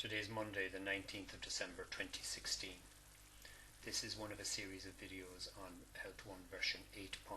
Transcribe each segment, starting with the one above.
Today is Monday, the 19th of December 2016. This is one of a series of videos on Health One version 8.5,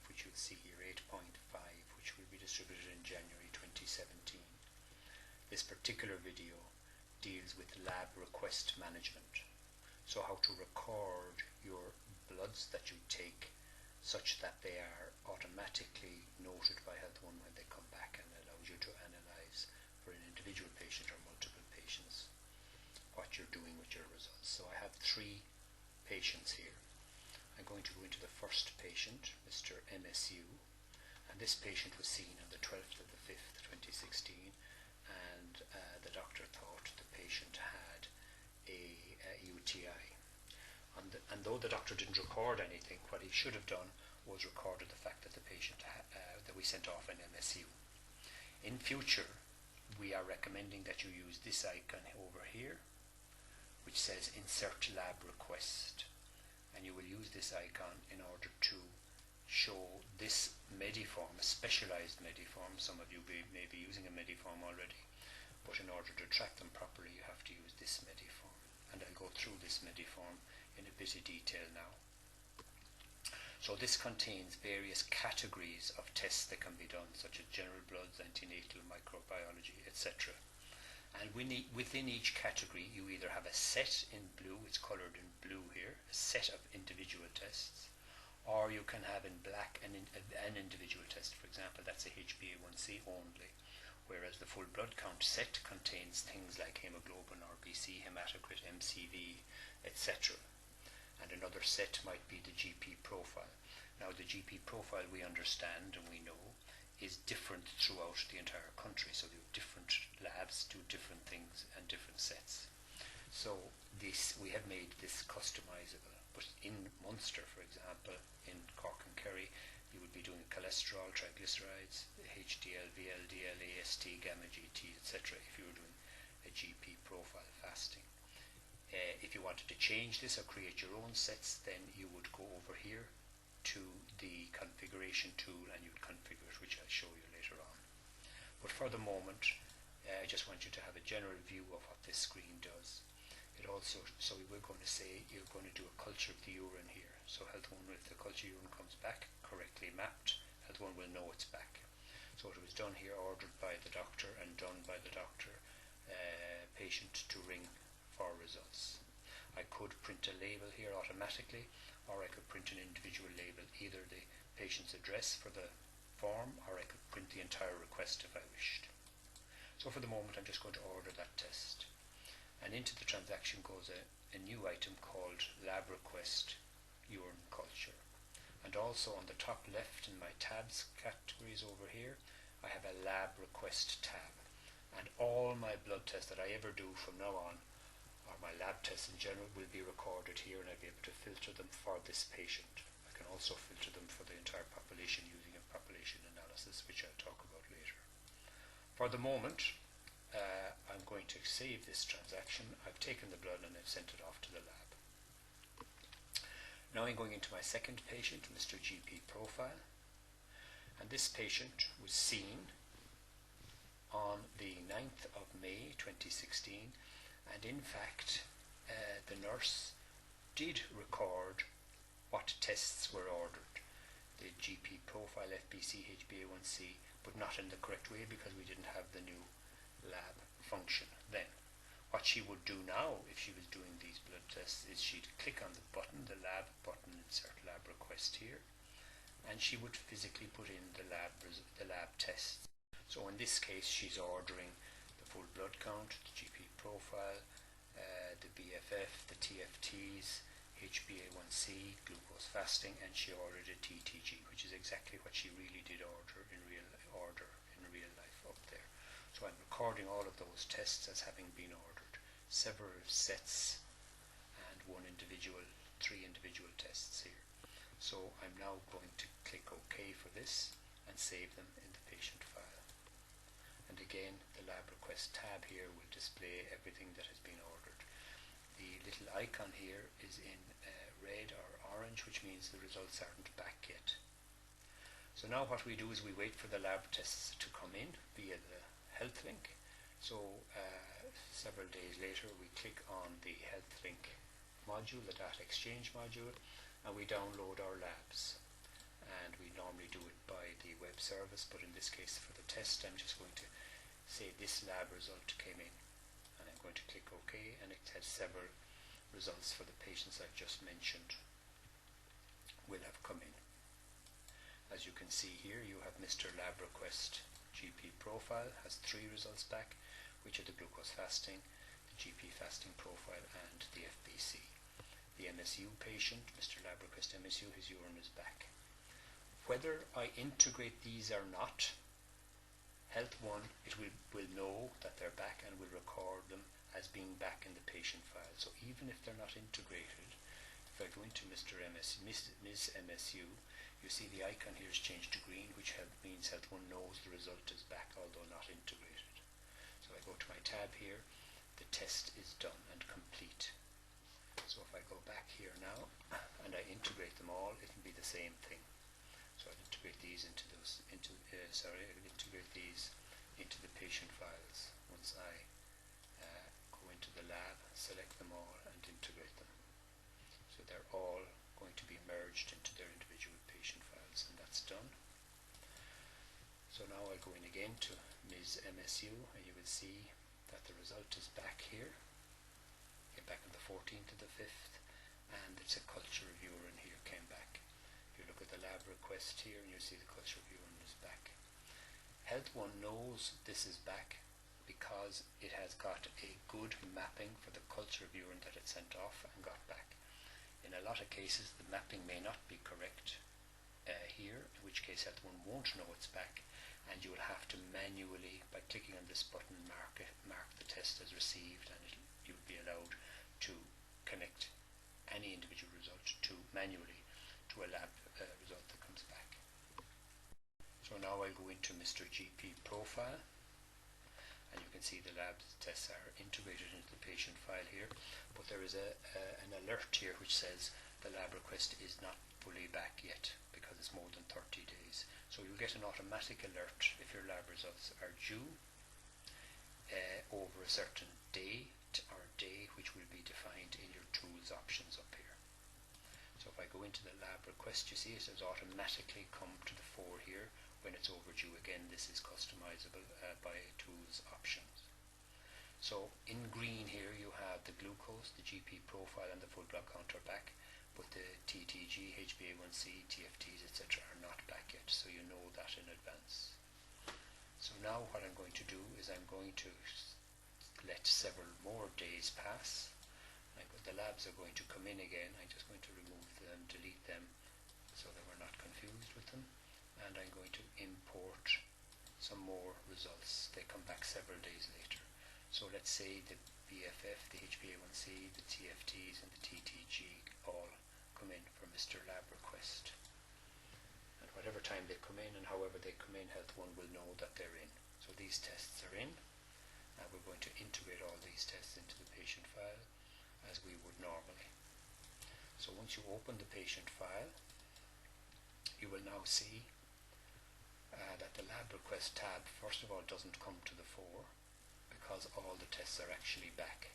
which you'll see here, 8.5, which will be distributed in January 2017. This particular video deals with lab request management. So how to record your bloods that you take such that they are automatically noted by Health One when they come back, and allows you to analyze for an individual patient or multiple patients what you're doing with your results. So I have 3 patients here. I'm going to go into the first patient, Mr. MSU, and this patient was seen on the 12th of the 5th, 2016, and the doctor thought the patient had a UTI. And though the doctor didn't record anything, what he should have done was recorded the fact that the patient that we sent off an MSU. In future, we are recommending that you use this icon over here, which says Insert Lab Request, and you will use this icon in order to show this Mediform, a specialized Mediform. Some of you may be using a Mediform already, but in order to track them properly, you have to use this Mediform. And I'll go through this Mediform in a bit of detail now. So this contains various categories of tests that can be done, such as general bloods, antenatal, microbiology, etc. And within each category, you either have a set in blue, it's coloured in blue here, a set of individual tests, or you can have in black an individual test. For example, that's a HbA1c only, whereas the full blood count set contains things like hemoglobin, RBC, hematocrit, MCV, etc. And another set might be the GP profile. Now the GP profile, we understand and we know, is different throughout the entire country. So you have different labs do different things and different sets. So we have made this customizable. But in Munster, for example, in Cork and Kerry, you would be doing cholesterol, triglycerides, HDL, VLDL, AST, gamma GT, etc. if you were doing a GP profile fasting. If you wanted to change this or create your own sets, then you would go over here to the configuration tool and you would configure it, which I'll show you later on. But for the moment, I just want you to have a general view of what this screen does. It also, so we're going to say you're going to do a culture of the urine here. So Health One, if the culture urine comes back correctly mapped, Health One will know it's back. So it was done here, ordered by the doctor and done by the doctor, patient to ring for results. I could print a label here automatically, or I could print an individual label, either the patient's address for the form, or I could print the entire request if I wished. So for the moment, I'm just going to order that test. And into the transaction goes a new item called Lab Request Urine Culture. And also on the top left in my tabs categories over here, I have a Lab Request tab. And all my blood tests that I ever do from now on, or my lab tests in general, will be recorded here, and I'll be able to filter them for this patient. I can also filter them for the entire population using a population analysis, which I'll talk about later. For the moment, I'm going to save this transaction. I've taken the blood and I've sent it off to the lab. Now I'm going into my second patient, Mr. GP Profile. And this patient was seen on the 9th of May 2016, and in fact the nurse did record what tests were ordered, the GP profile, FBC, HbA1c, but not in the correct way because we didn't have the new lab function then. What she would do now if she was doing these blood tests is she'd click on the button, the lab button, insert lab request here, and she would physically put in the lab tests. So in this case, she's ordering the full blood count, the GP profile, the BFF, the TFTs, HbA1c, glucose fasting, and she ordered a TTG, which is exactly what she really did order in real life up there. So I'm recording all of those tests as having been ordered, several sets and 3 individual tests here. So I'm now going to click OK for this and save them in the patient file. And again, the lab request tab here will display everything that has been ordered. The little icon here is in red or orange, which means the results aren't back yet. So now what we do is we wait for the lab tests to come in via the health link, So several days later we click on the Health Link module, the data exchange module, and we download our labs. And we normally do it by the web service, but in this case for the test I'm just going to say this lab result came in, and I'm going to click OK, and it has several results for the patients I've just mentioned will have come in. As you can see here, you have Mr. Lab Request GP Profile has 3 results back, which are the glucose fasting, the GP fasting profile, and the FBC. The MSU patient, Mr. Lab Request MSU, his urine is back. Whether I integrate these or not, HealthOne, it will know that they're back and will record them as being back in the patient file. So even if they're not integrated, if I go into Ms. MSU, you see the icon here is changed to green, which means HealthOne knows the result is back, although not integrated. So I go to my tab here, the test is done and complete. So if I go back here now and I integrate them all, it will be the same thing. So I'll integrate these into the patient files once I go into the lab, select them all and integrate them. So they're all going to be merged into their individual patient files, and that's done. So now I'll go in again to Ms. MSU, and you will see that the result is back here. Came back on the 14th of the 5th, and it's a culture of urine here came back. You look at the lab request here and you see the culture of urine is back. HealthOne knows this is back because it has got a good mapping for the culture of urine that it sent off and got back. In a lot of cases the mapping may not be correct here, in which case HealthOne won't know it's back, and you will have to manually, by clicking on this button, mark the test as received, and you'll be allowed to connect any individual result manually to a lab result that comes back. So now I'll go into Mr. GP Profile, and you can see the lab tests are integrated into the patient file here, but there is an alert here which says the lab request is not fully back yet because it's more than 30 days. So you'll get an automatic alert if your lab results are due over a certain date or day, which will be defined in your tools options up here. So if I go into the lab request, you see it has automatically come to the fore here when it's overdue. Again, this is customizable by tools options. So in green here you have the glucose, the GP profile and the full blood count are back, but the TTG, HbA1c, TFTs, etc. are not back yet, so you know that in advance. So now what I'm going to do is I'm going to let several more days pass. The labs are going to come in again. I'm just going to remove them, delete them, so that we're not confused with them. And I'm going to import some more results. They come back several days later. So let's say the BFF, the HbA1c, the TFTs and the TTG all come in for Mr. Lab Request. And whatever time they come in and however they come in, HealthOne will know that they're in. So these tests are in, and we're going to integrate all these tests into the patient file as we would normally. So once you open the patient file, you will now see that the lab request tab first of all doesn't come to the fore because all the tests are actually back.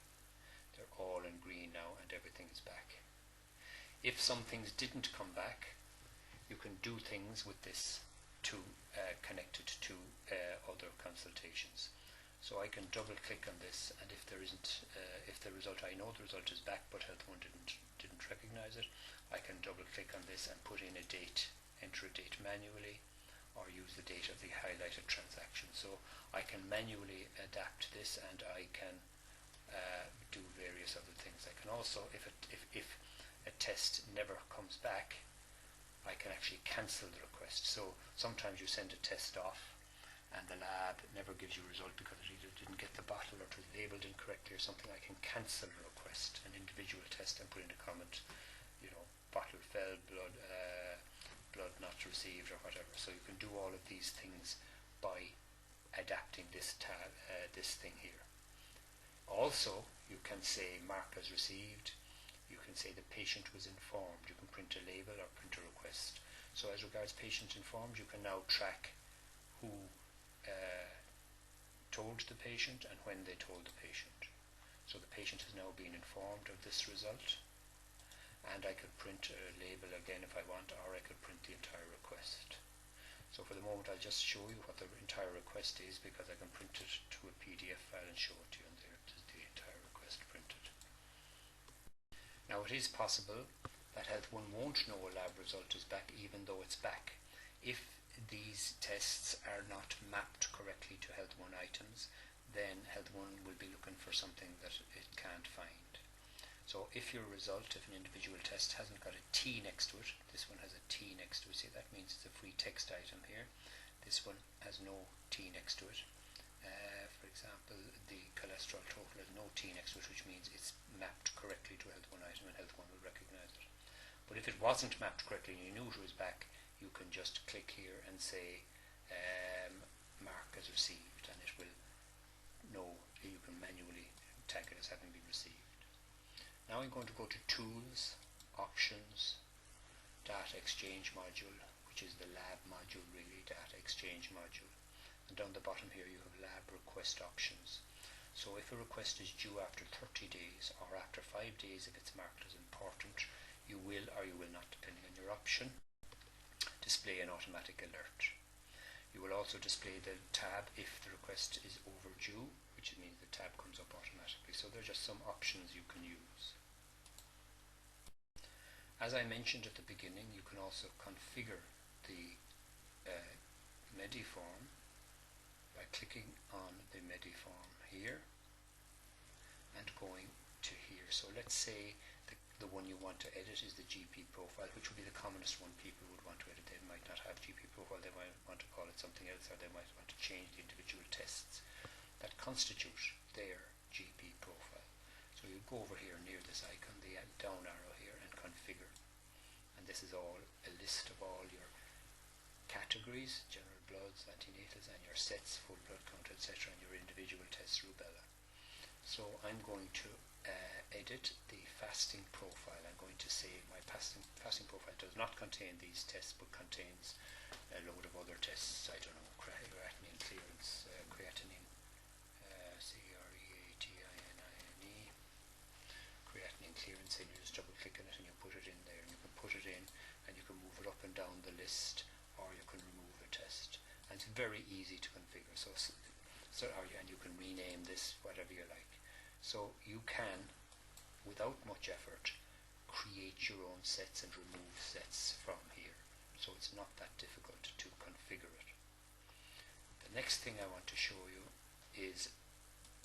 They're all in green now and everything is back. If some things didn't come back, you can do things with this to connect it to other consultations. So I can double click on this, and if there isn't, if the result, I know the result is back but HealthOne didn't recognize it, I can double click on this and put in a date, enter a date manually, or use the date of the highlighted transaction. So I can manually adapt this, and I can do various other things. I can also, if a test never comes back, I can actually cancel the request. So sometimes you send a test off and the lab never gives you a result because it either didn't get the bottle or it was labelled incorrectly or something. I can cancel a request, an individual test, and put in a comment, bottle fell, blood not received or whatever. So you can do all of these things by adapting this tab, this thing here. Also, you can say mark as received. You can say the patient was informed. You can print a label or print a request. So as regards patient informed, you can now track who told the patient and when they told the patient. So the patient has now been informed of this result, and I could print a label again if I want, or I could print the entire request. So for the moment I'll just show you what the entire request is, because I can print it to a PDF file and show it to you, and there it is, the entire request printed. Now it is possible that HealthOne won't know a lab result is back even though it's back. If these tests are not mapped correctly to HealthOne items, then HealthOne will be looking for something that it can't find. So if your result, if an individual test hasn't got a T next to it, this one has a T next to it, see, that means it's a free text item here. This one has no T next to it. For example, the cholesterol total has no T next to it, which means it's mapped correctly to a HealthOne item and HealthOne will recognize it. But if it wasn't mapped correctly and you knew it was back, you can just click here and say mark as received, and it will know. You can manually tag it as having been received. Now I'm going to go to Tools, Options, Data Exchange module, which is the lab module really, Data Exchange module. And down the bottom here you have lab request options. So if a request is due after 30 days or after 5 days if it's marked as important, you will or you will not, depending on your option, display an automatic alert. You will also display the tab if the request is overdue, which means the tab comes up automatically. So there are just some options you can use. As I mentioned at the beginning, you can also configure the Mediform by clicking on the Mediform here and going to here. So let's say the one you want to edit is the GP profile, which would be the commonest one people would want to edit. They might not have GP profile, they might want to call it something else, or they might want to change the individual tests that constitute their GP profile. So you go over here near this icon, the down arrow here, and configure. And this is all a list of all your categories, general bloods, antenatals, and your sets, full blood count, etc., and your individual tests, rubella. So I'm going to edit the fasting profile. I'm going to say my fasting profile does not contain these tests, but contains a load of other tests. I don't know, creatinine clearance, creatinine, creatinine creatinine clearance, and you just double click on it and you put it in there, and you can put it in and you can move it up and down the list, or you can remove a test, and it's very easy to configure. And you can rename this whatever you like. So you can, without much effort, create your own sets and remove sets from here. So it's not that difficult to configure it. The next thing I want to show you is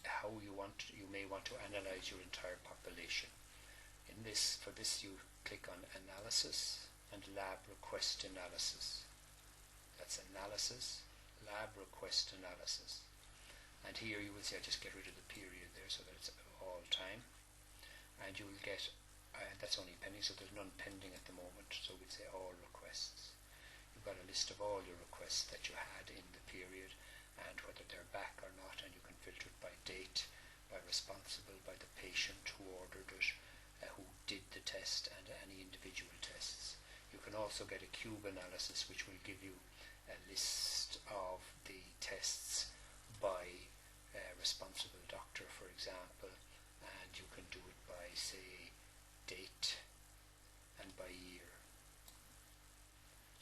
how you may want to analyze your entire population. For this you click on Analysis and Lab Request Analysis. That's Analysis, Lab Request Analysis. And here you will see I just get rid of the period there so that it's all time. And you will get, that's only pending, so there's none pending at the moment, so we'll say all requests. You've got a list of all your requests that you had in the period and whether they're back or not, and you can filter it by date, by responsible, by the patient who ordered it, who did the test, and any individual tests. You can also get a cube analysis, which will give you a list of the tests by responsible doctor, for example, and you can do it by, say, date and by year.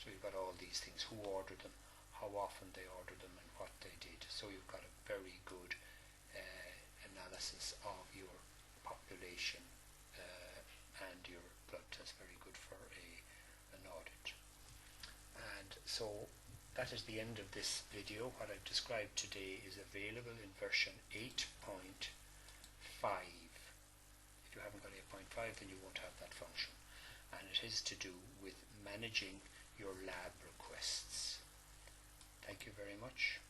So you've got all these things, who ordered them, how often they ordered them, and what they did. So you've got a very good analysis of your population and your blood test, very good for an audit. And so that is the end of this video. What I've described today is available in version 8.5. If you haven't got 8.5, then you won't have that function. And it is to do with managing your lab requests. Thank you very much.